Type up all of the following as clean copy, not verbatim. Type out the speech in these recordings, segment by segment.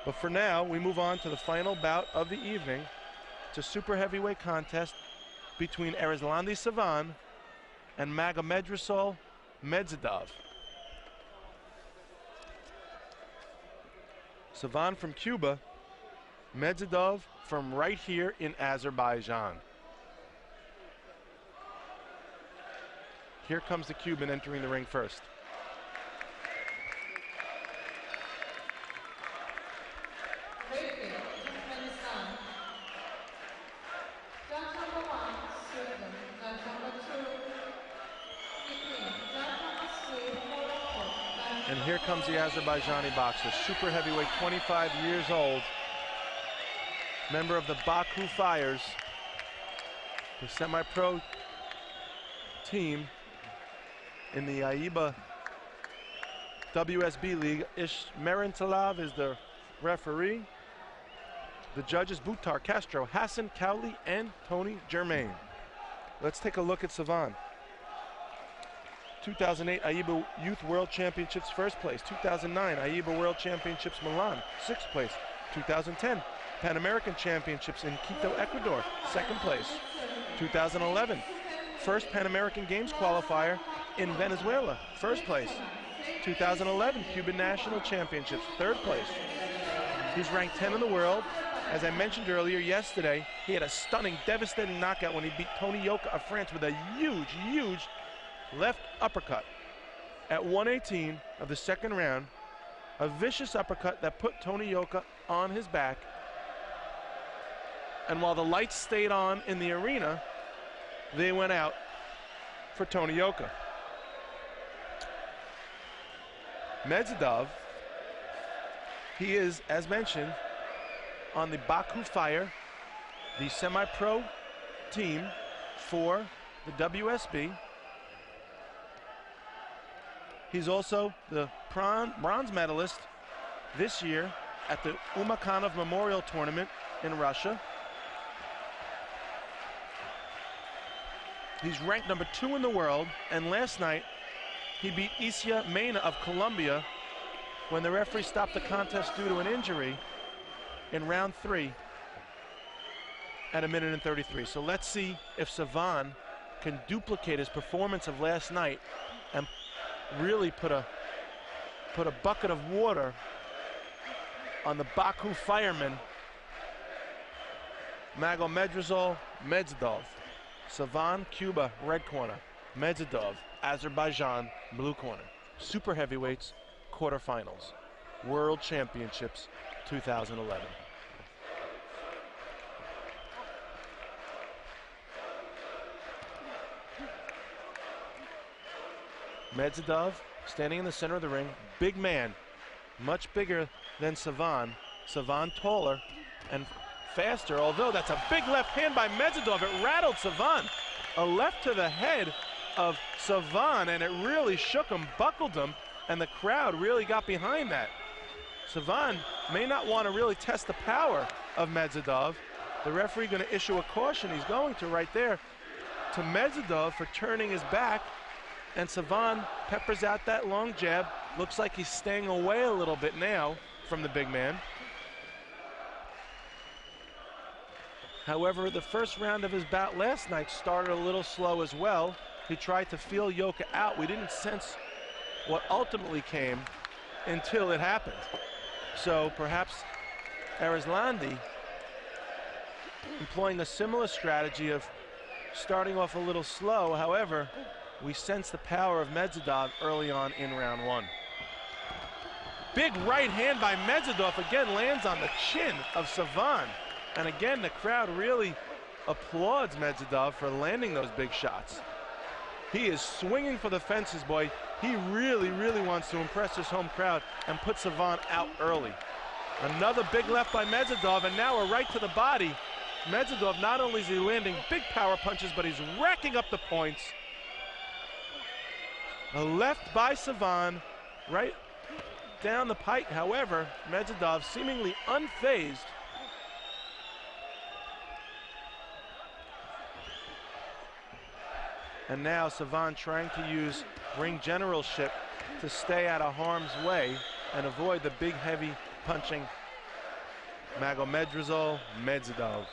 But for now, we move on to the final bout of the evening. It's a super heavyweight contest between Erislandy Savon and Magomedrasul Medzhidov. Savon from Cuba, Medzhidov from right here in Azerbaijan. Here comes the Cuban entering the ring first. And here comes the Azerbaijani boxer, super heavyweight, 25 years old, member of the Baku Fires, the semi-pro team in the AIBA WSB League. Ishmerintalov is the referee. The judges, Butar, Castro, Hassan, Cowley, and Tony Germain. Let's take a look at Savon. 2008 AIBA Youth World Championships, first place. 2009 AIBA World Championships Milan, sixth place. 2010 Pan American Championships in Quito, Ecuador, second place. 2011 first Pan American Games qualifier in Venezuela, first place. 2011 Cuban National Championships, third place. He's ranked 10 in the world. As I mentioned earlier, yesterday, he had a stunning, devastating knockout when he beat Tony Yoka of France with a huge, huge left uppercut at 118 of the second round. A vicious uppercut that put Tony Yoka on his back. And while the lights stayed on in the arena, they went out for Tony Yoka. Medzhidov, he is, as mentioned, on the Baku Fire, the semi-pro team for the WSB. He's also the bronze medalist this year at the Umakhanov Memorial Tournament in Russia. He's ranked number 2 in the world, and last night he beat Isia Mena of Colombia when the referee stopped the contest due to an injury in round 3 at 1:33. So let's see if Savon can duplicate his performance of last night and really put a bucket of water on the Baku fireman, Magomedrasul Medzhidov. Savon, Cuba, red corner. Medzhidov, Azerbaijan, blue corner. Super heavyweights, quarterfinals. World Championships 2011. Medzhidov standing in the center of the ring, big man, much bigger than Savon. Savon taller and faster, although that's a big left hand by Medzhidov. It rattled Savon. A left to the head of Savon, and it really shook him, buckled him, and the crowd really got behind that. Savon may not want to really test the power of Medzhidov. The referee going to issue a caution. He's going to right there to Medzhidov for turning his back, and Savon peppers out that long jab. Looks like he's staying away a little bit now from the big man. However, the first round of his bout last night started a little slow as well. He tried to feel Yoka out. We didn't sense what ultimately came until it happened. So perhaps Erislandy employing a similar strategy of starting off a little slow. However, we sense the power of Medzhidov early on in round 1. Big right hand by Medzhidov, again lands on the chin of Savon. And again, the crowd really applauds Medzhidov for landing those big shots. He is swinging for the fences, boy. He really, really wants to impress his home crowd and put Savon out early. Another big left by Medzhidov, and now a right to the body. Medzhidov, not only is he landing big power punches, but he's racking up the points. A left by Savon, right down the pike. However, Medzhidov seemingly unfazed. And now Savon trying to use ring generalship to stay out of harm's way and avoid the big, heavy punching Magomedrasul, Medzhidov.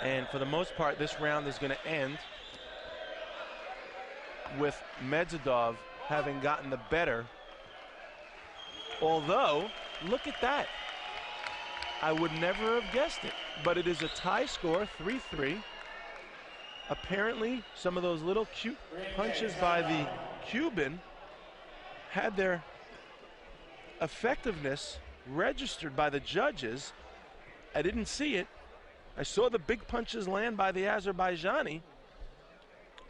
And for the most part, this round is going to end with Medzhidov having gotten the better. Although, look at that. I would never have guessed it, but it is a tie score, 3-3. Apparently, some of those little cute punches by the Cuban had their effectiveness registered by the judges. I didn't see it. I saw the big punches land by the Azerbaijani.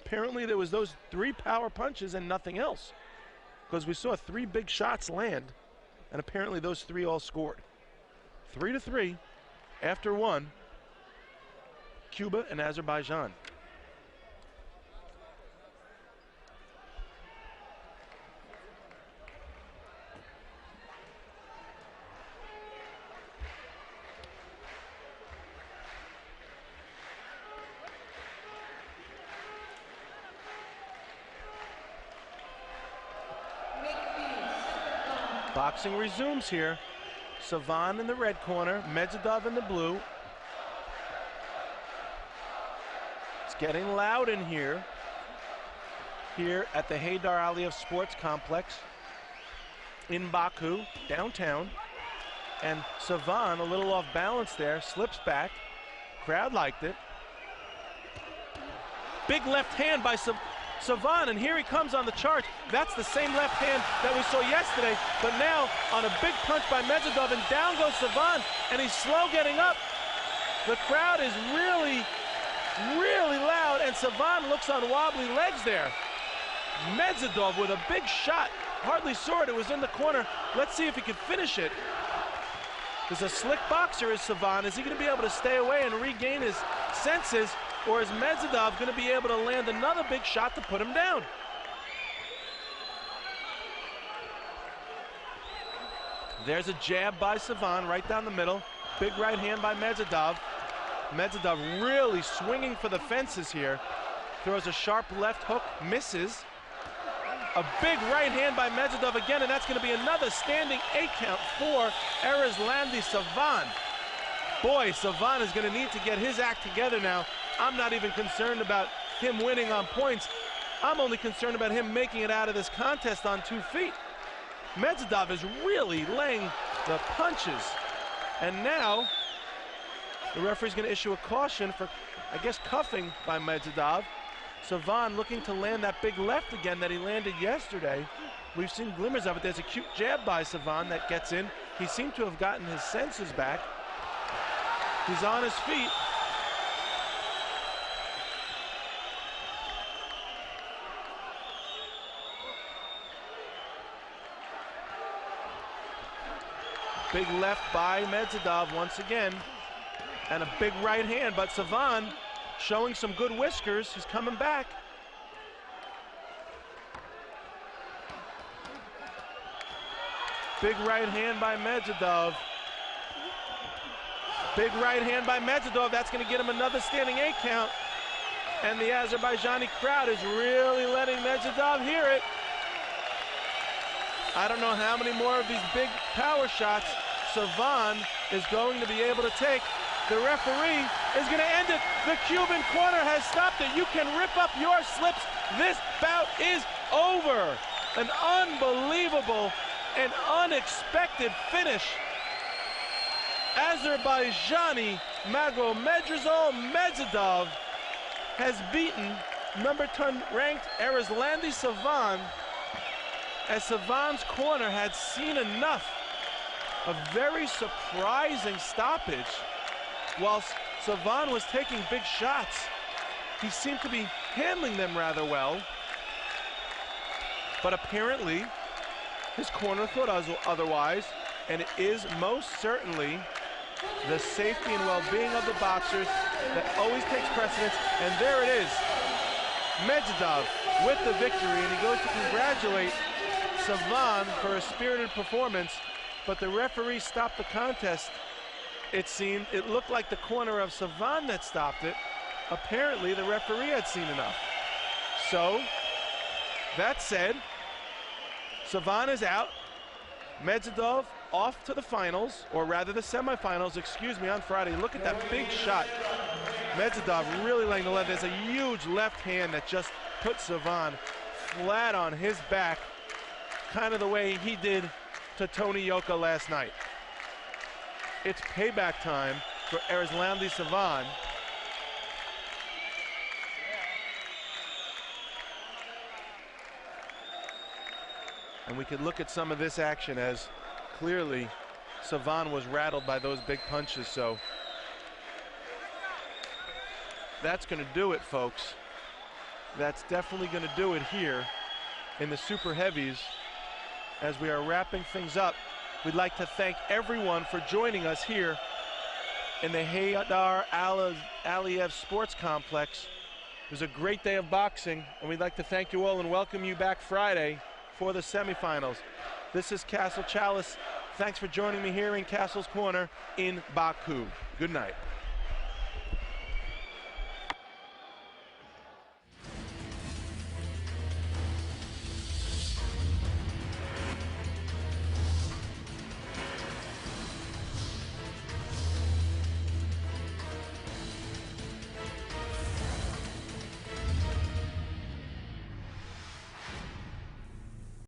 Apparently there was those 3 power punches and nothing else, because we saw 3 big shots land, and apparently those 3 all scored. 3-3 after 1, Cuba and Azerbaijan. Boxing resumes here. Savon in the red corner, Medzhidov in the blue. It's getting loud in here. Here at the Heydar Aliyev Sports Complex in Baku, downtown. And Savon, a little off balance there, slips back. Crowd liked it. Big left hand by Savon, and here he comes on the chart. That's the same left hand that we saw yesterday, but now on a big punch by Medzhidov, and down goes Savon, and he's slow getting up. The crowd is really, really loud, and Savon looks on wobbly legs there. Medzhidov with a big shot. Hardly saw it, it was in the corner. Let's see if he can finish it. There's a slick boxer is Savon. Is he gonna be able to stay away and regain his senses? Or is Medzhidov going to be able to land another big shot to put him down? There's a jab by Savon right down the middle. Big right hand by Medzhidov. Medzhidov really swinging for the fences here. Throws a sharp left hook, misses. A big right hand by Medzhidov again, and that's going to be another standing 8 count for Erislandy Savon. Boy, Savon is going to need to get his act together now. I'm not even concerned about him winning on points. I'm only concerned about him making it out of this contest on 2 feet. Medzhidov is really laying the punches. And now, the referee's gonna issue a caution for, I guess, cuffing by Medzhidov. Savon looking to land that big left again that he landed yesterday. We've seen glimmers of it. There's a cute jab by Savon that gets in. He seemed to have gotten his senses back. He's on his feet. Big left by Medzhidov once again. And a big right hand, but Savon showing some good whiskers. He's coming back. Big right hand by Medzhidov. Big right hand by Medzhidov. That's going to get him another standing 8 count. And the Azerbaijani crowd is really letting Medzhidov hear it. I don't know how many more of these big power shots Savon is going to be able to take. The referee is going to end it. The Cuban corner has stopped it. You can rip up your slips. This bout is over. An unbelievable and unexpected finish. Azerbaijani Magomedrasul Medzhidov has beaten number 10 ranked Erislandy Savon, as Savon's corner had seen enough. A very surprising stoppage. Whilst Savon was taking big shots, he seemed to be handling them rather well. But apparently, his corner thought otherwise, and it is most certainly the safety and well-being of the boxers that always takes precedence. And there it is, Medzhidov with the victory, and he goes to congratulate Savon for a spirited performance but the referee stopped the contest. It seemed, it looked like the corner of Savon that stopped it. Apparently the referee had seen enough. So, that said, Savon is out. Medzhidov off to the finals, or rather the semifinals, excuse me, on Friday. Look at that big shot. Medzhidov really laying the left. There's a huge left hand that just put Savon flat on his back, kind of the way he did to Tony Yoka last night. It's payback time for Erislandy Savon. And we could look at some of this action as clearly Savon was rattled by those big punches. So that's going to do it, folks. That's definitely going to do it here in the super heavies. As we are wrapping things up, we'd like to thank everyone for joining us here in the Haydar Aliyev Sports Complex. It was a great day of boxing, and we'd like to thank you all and welcome you back Friday for the semifinals. This is Castle Chalice. Thanks for joining me here in Castle's Corner in Baku. Good night.